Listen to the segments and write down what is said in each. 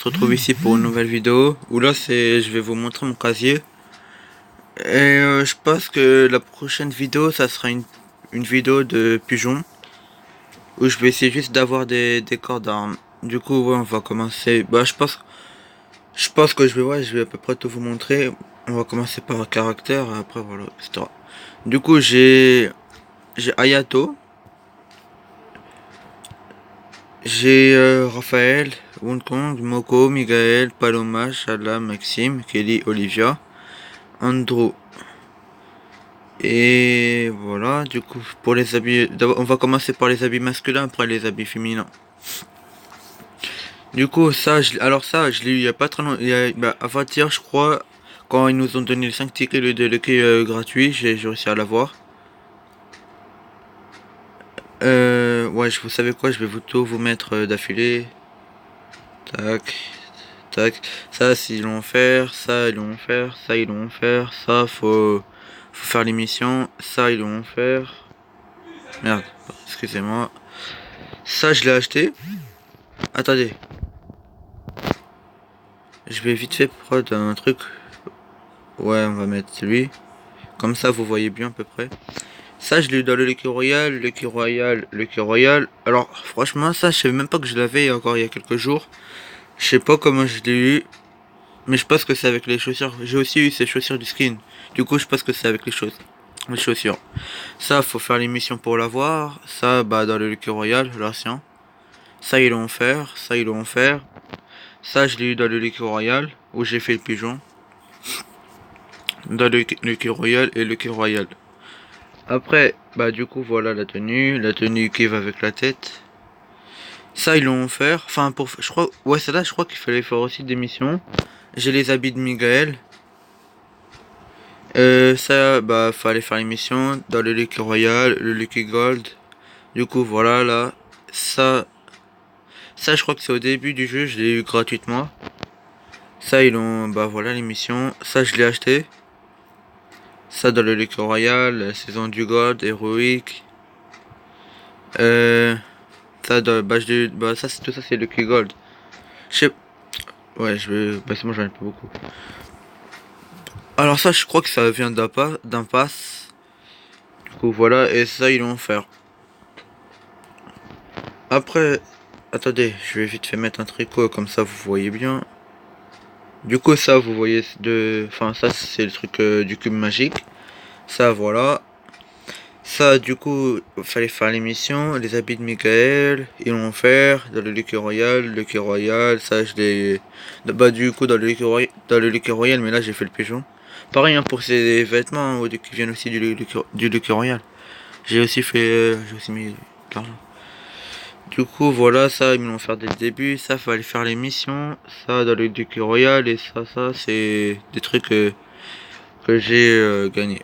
se retrouve ici pour une nouvelle vidéo où là je vais vous montrer mon casier et je pense que la prochaine vidéo ça sera une vidéo de pigeons où je vais essayer juste d'avoir des corps d'armes. Du coup ouais, on va commencer. Je pense que je vais à peu près tout vous montrer. On va commencer par un caractère après voilà etc. Du coup j'ai Ayato, j'ai Raphaël, Wukong, Moko, Migaël, Paloma, Shala, Maxime, Kelly, Olivia, Andrew. Et voilà, du coup, pour les habits, on va commencer par les habits masculins, après les habits féminins. Du coup, alors ça, je l'ai eu il y a pas très longtemps, avant-hier, je crois, quand ils nous ont donné les 5 tickets de l'équipe gratuit, j'ai réussi à l'avoir. Ouais, vous savez quoi, je vais tout vous mettre d'affilée. Tac, tac. Ça, ils l'ont faire, ça, ils l'ont faire, ça, ils l'ont faire, ça, faut faire l'émission, ça, ils l'ont faire. Merde, excusez-moi. Ça, je l'ai acheté. Attendez. Je vais vite fait prod un truc. Ouais, on va mettre lui. Comme ça, vous voyez bien à peu près. Ça, je l'ai eu dans le Lucky Royal, Lucky Royal, Lucky Royal. Alors, franchement, ça, je savais même pas que je l'avais encore il y a quelques jours. Je sais pas comment je l'ai eu. Mais je pense que c'est avec les chaussures. J'ai aussi eu ces chaussures du skin. Du coup, je pense que c'est avec les chaussures. Ça, faut faire l'émission pour l'avoir. Ça, bah, dans le Lucky Royal, l'ancien. Ça, ils l'ont faire. Ça, ils l'ont faire. Ça, je l'ai eu dans le Lucky Royal, où j'ai fait le pigeon. Dans le Lucky Royal et le Lucky Royal. Après, bah du coup, voilà la tenue qui va avec la tête. Ça, ils l'ont offert. Enfin, je crois, ouais, celle-là, je crois qu'il fallait faire aussi des missions. J'ai les habits de Migaël. Ça, bah, fallait faire les missions dans le Lucky Royal, le Lucky Gold. Du coup, voilà, là. Ça, je crois que c'est au début du jeu, je l'ai eu gratuitement. Ça, ils l'ont, bah voilà, les missions. Ça, je l'ai acheté. Ça dans le Lucky Royal, la saison du Gold, héroïque. Ça dans ça c'est tout ça c'est Lucky Gold. Je sais. Ouais, bah c'est moi j'en ai pas beaucoup. Alors ça je crois que ça vient d'un pass. Du coup voilà, et ça ils vont faire. Après. Attendez, je vais vite fait mettre un tricot comme ça vous voyez bien. Du coup ça vous voyez enfin ça c'est le truc du cube magique. Ça voilà. Ça, du coup, fallait faire l'émission, les habits de Michael, ils vont faire dans le Lucky Royal, ça je l'ai. Bah, du coup, dans le Lucky Royal, mais là j'ai fait le pigeon. Pareil hein, pour ces vêtements qui viennent aussi du Lucky Royal. J'ai aussi mis de l'argent. Du coup, voilà, ça ils me l'ont fait dès le début, ça fallait faire l'émission, ça dans le Lucky Royal, et ça c'est des trucs que j'ai gagné.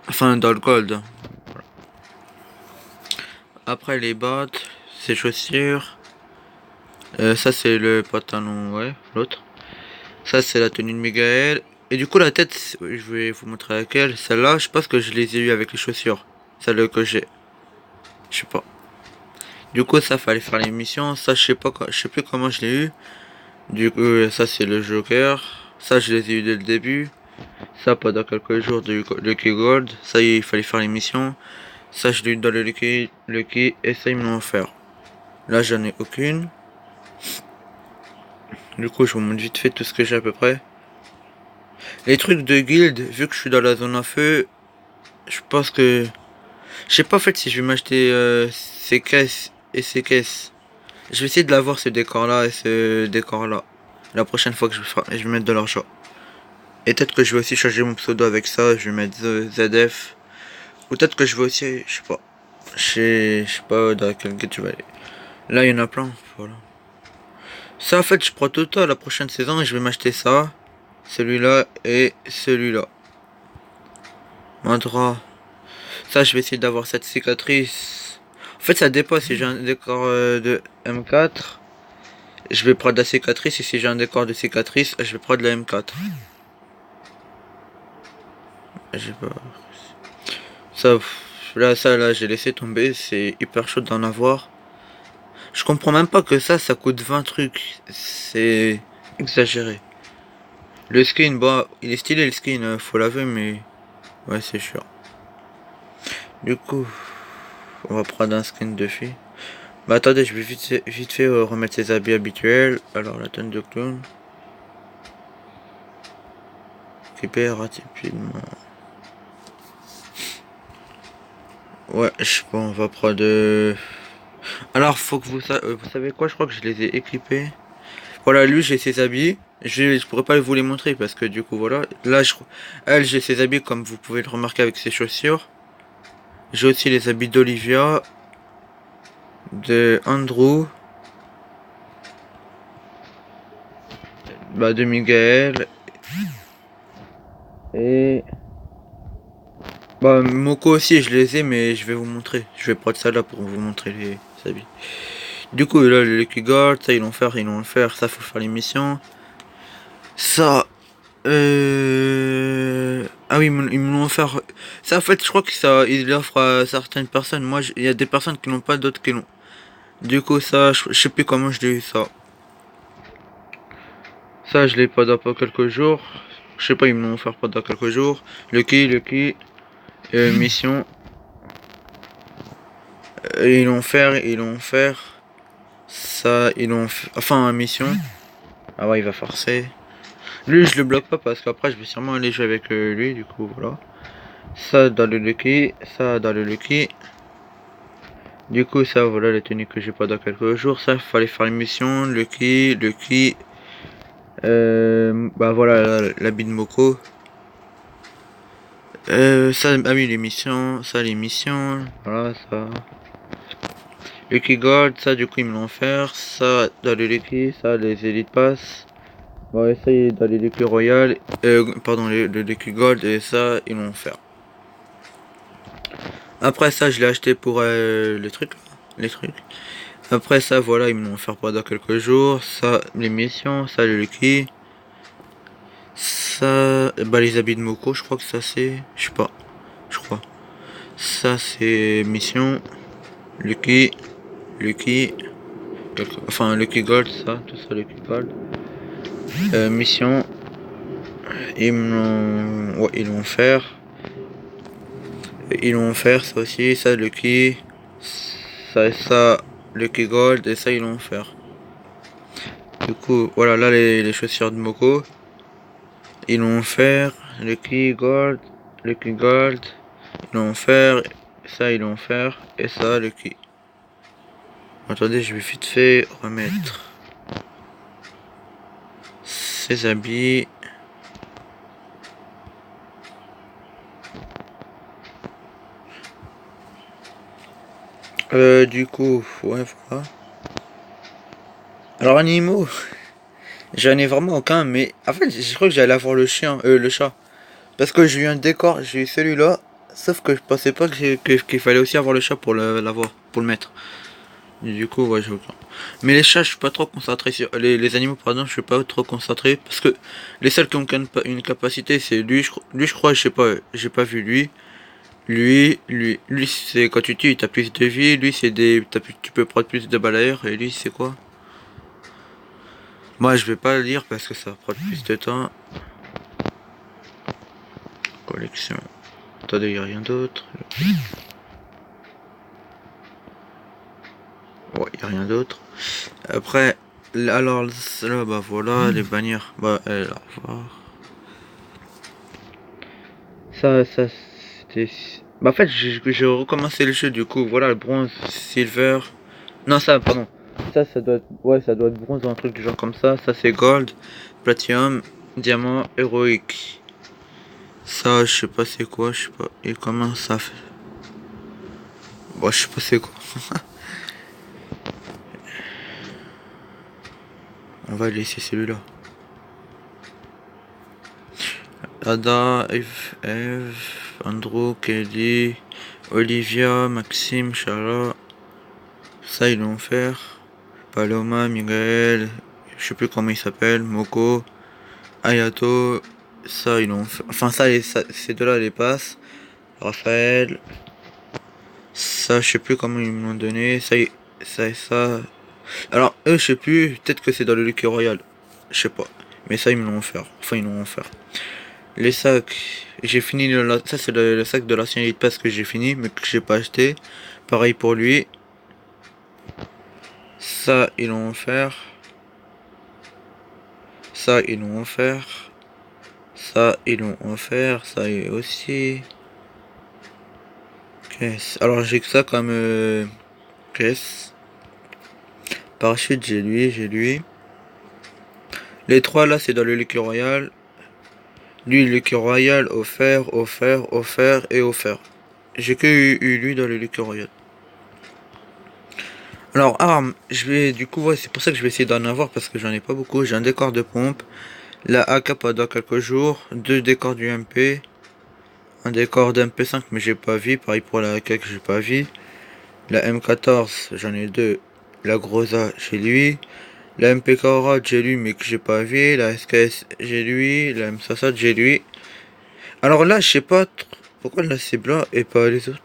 Enfin, dans le gold, hein. Après les bottes, ses chaussures. Ça c'est le pantalon, ouais, l'autre. Ça c'est la tenue de Migaël. Et du coup la tête, je vais vous montrer laquelle. Celle-là, je pense que je les ai eu avec les chaussures. Celle que j'ai. Je sais pas. Du coup ça fallait faire l'émission. Ça je sais plus comment je l'ai eu. Du coup ça c'est le Joker. Ça je les ai eu dès le début. Ça pendant quelques jours de Lucky Gold. Ça il fallait faire l'émission. Ça je l'ai eu dans le Lucky et ça ils me l'ont offert. Là j'en ai aucune. Du coup, je vous montre vite fait tout ce que j'ai à peu près. Les trucs de guild, vu que je suis dans la zone à feu, je pense que... Je sais pas en fait si je vais m'acheter ces caisses et ces caisses. Je vais essayer de l'avoir ce décor là et ce décor là. La prochaine fois que je vais mettre de l'argent. Et peut-être que je vais aussi changer mon pseudo avec ça, je vais mettre ZF. Ou peut-être que je vais aussi, je sais pas. Je sais pas dans quel guide tu vas aller. Là il y en a plein, voilà. Ça en fait je prends tout à la prochaine saison et je vais m'acheter ça. Celui-là et celui-là. Mandra. Ça, je vais essayer d'avoir cette cicatrice. En fait, ça dépend si j'ai un décor de M4. Je vais prendre la cicatrice. Et si j'ai un décor de cicatrice, je vais prendre la M4. J'ai pas... Ça, là, j'ai laissé tomber. C'est hyper chaud d'en avoir. Je comprends même pas que ça coûte 20 trucs. C'est exagéré. Le skin, bah, il est stylé le skin, faut laver, mais ouais, c'est sûr. Du coup, on va prendre un skin de fille. Bah attendez, je vais vite fait remettre ses habits habituels. Alors la tenue de clown. Équipé rapidement. Ouais, je sais pas, on va prendre alors faut que vous savez quoi, je crois que je les ai équipés. Voilà, lui j'ai ses habits. Je pourrais pas vous les montrer parce que du coup voilà. Là elle j'ai ses habits comme vous pouvez le remarquer avec ses chaussures. J'ai aussi les habits d'Olivia, de Andrew, bah de Miguel et bah Moko aussi je les ai mais je vais vous montrer. Je vais prendre ça là pour vous montrer les habits. Du coup là le Lucky Guard, ça ils vont le faire, ça faut faire les missions. Ça ah oui, ils me l'ont offert. Ça, en fait, je crois que ça, ils l'offrent à certaines personnes. Moi, il y a des personnes qui n'ont pas, d'autres qui l'ont. Du coup, ça, je sais plus comment je l'ai eu ça. Ça, je l'ai pas dans pas quelques jours. Je sais pas, ils me l'ont offert pendant quelques jours. Lucky, mission. Ils l'ont offert. Ça, enfin, mission. Ah ouais, il va forcer. Lui, je le bloque pas parce qu'après, je vais sûrement aller jouer avec lui. Du coup, voilà. Ça dans le Lucky. Ça dans le Lucky. Du coup, ça, voilà les tenues que j'ai pas dans quelques jours. Ça, fallait faire une mission. Lucky. Bah voilà, l'habit de Moko. Ça, ah oui, les missions. Ça, les missions. Voilà, ça. Lucky Gold, ça, du coup, ils me l'ont offert. Ça, dans le Lucky. Ça, les Elite Pass. Bon, et ça, il est dans les Lucky Royal. Pardon, le Lucky Gold. Et ça, ils l'ont offert. Après ça, je l'ai acheté pour les trucs. Les trucs. Après ça, voilà, ils me l'ont offert pendant quelques jours. Ça, les missions, ça, le Lucky. Ça, bah, les habits de Moko, je crois que ça c'est. Je sais pas, je crois. Ça c'est mission. Lucky. Lucky. Enfin, Lucky Gold, ça, tout ça, Lucky Gold. Mission. Ils me l'ont. Ouais, ils l'ont faire. Ils l'ont faire, ça aussi, ça, Lucky. Ça, Lucky Gold, et ça, ils l'ont faire. Du coup, voilà, là, les chaussures de Moko. Ils l'ont offert, Lucky Gold, ils l'ont offert, ça ils l'ont offert, et ça Lucky. Attendez, je vais vite fait remettre ces habits. Du coup, ouais, voilà. Alors animaux, j'en ai vraiment aucun, mais en fait, je crois que j'allais avoir le chien, le chat. Parce que j'ai eu un décor, j'ai eu celui-là, sauf que je pensais pas qu'il fallait aussi avoir le chat pour l'avoir, pour le mettre. Et du coup, ouais, j'ai aucun. Mais les chats, je suis pas trop concentré sur. Les animaux, pardon, je suis pas trop concentré. Parce que les seuls qui ont une capacité, c'est lui, je crois, je sais pas, j'ai pas vu lui. Lui, c'est quand tu tues, t'as plus de vie. Lui, c'est tu peux prendre plus de balayeurs. Et lui, c'est quoi? Moi, je vais pas le lire parce que ça va prendre plus de temps. Collection. Attendez, y a rien d'autre. Ouais, y a rien d'autre. Après, alors là, bah voilà, les bannières. Bah, là, voir. Ça, c'était. Bah, en fait, j'ai recommencé le jeu, du coup, voilà, le bronze, silver. Non, ça, pardon. Ça doit être. Ouais, ça doit être bronze ou un truc du genre comme ça. Ça, c'est gold, platinum, diamant, héroïque. Ça, je sais pas c'est quoi, je sais pas. Et comment ça fait. Bon, je sais pas c'est quoi. On va laisser celui-là. Ada, Eve, Andrew, Kelly, Olivia, Maxime, Charlotte. Ça, ils vont faire. Paloma, Miguel, je sais plus comment il s'appelle, Moko, Ayato. Ça, ils l'ont fait. Enfin, ces deux-là les passent. Raphaël. Ça, je sais plus comment ils me l'ont donné. Ça et ça. Alors, eux, je sais plus. Peut-être que c'est dans le Lucky Royal. Je sais pas. Mais ça, ils me l'ont offert. Enfin, ils l'ont offert. Les sacs, j'ai fini ça c'est le sac de l'ancien Elite Pass que j'ai fini mais que j'ai pas acheté. Pareil pour lui. Ça ils l'ont offert. Ça ils l'ont offert. Ça ils l'ont offert. Ça aussi. Caisse. Alors j'ai que ça comme caisse. Parachute j'ai lui. Les trois là c'est dans le Lucky Royal. Lui Lucky Royal offert et offert. J'ai que eu lui dans le Lucky Royal. Alors armes, je vais du coup ouais c'est pour ça que je vais essayer d'en avoir parce que j'en ai pas beaucoup. J'ai un décor de pompe, la AK pendant quelques jours, deux décors du MP, un décor d'MP5 mais j'ai pas vu, pareil pour la AK que j'ai pas vu. La M14 j'en ai deux, la Groza j'ai lui, la MP40 j'ai lui mais que j'ai pas vu, la SKS j'ai lui, la M60 j'ai lui. Alors là je sais pas pourquoi là c'est blanc et pas les autres.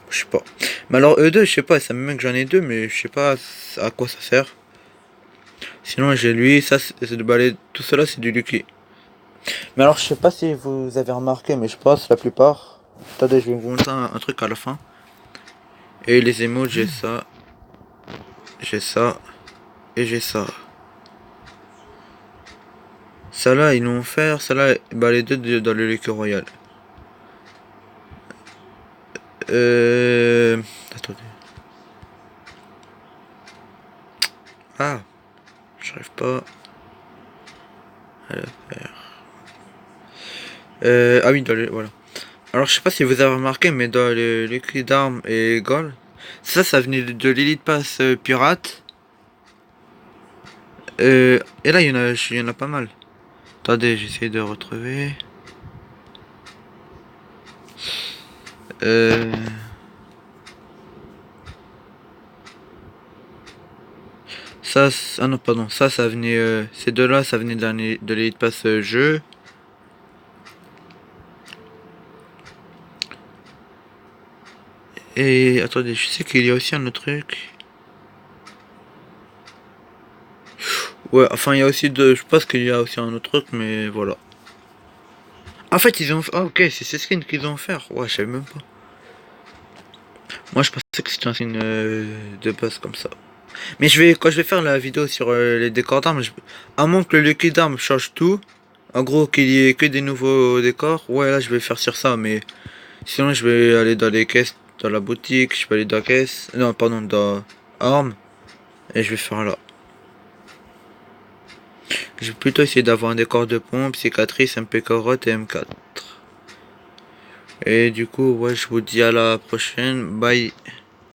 Je sais pas. Mais alors eux deux, je sais pas, ça me met que j'en ai deux, mais je sais pas à quoi ça sert. Sinon j'ai lui, ça c'est de balai, tout cela c'est du Lucky. Mais alors je sais pas si vous avez remarqué, mais je pense la plupart. Attendez, je vais vous montrer un truc à la fin. Et les émotes, j'ai ça, et j'ai ça. Ça là ils l'ont offert, ça là, bah les deux dans le Lucky Royal. Attendez. Ah, j'arrive pas à le faire. Ah oui, voilà. Alors je sais pas si vous avez remarqué, mais dans le cri d'armes et gold, ça venait de l'Elite Pass pirate. Et là il y en a pas mal. Attendez, j'essaie de retrouver. Euh, ah non pardon, ça venait, ces deux-là, ça venait de l'Elite Pass jeu. Et attendez, je sais qu'il y a aussi un autre truc. Ouais, enfin il y a aussi deux, je pense qu'il y a aussi un autre truc, mais voilà. En fait ils ont, ah ok, c'est ces skins qu'ils ont offert. Ouais, je savais même pas. Moi je pensais que c'était un skin de base comme ça. Mais quand je vais faire la vidéo sur les décors d'armes, à moins que le Lucky d'armes change tout, en gros qu'il y ait que des nouveaux décors, ouais là je vais faire sur ça, mais sinon je vais aller dans les caisses, dans la boutique, je vais aller dans la caisse, non pardon, dans armes, et je vais faire là. Je vais plutôt essayer d'avoir un décor de pompe, cicatrice, MP carotte et M4. Et du coup, ouais, je vous dis à la prochaine, bye.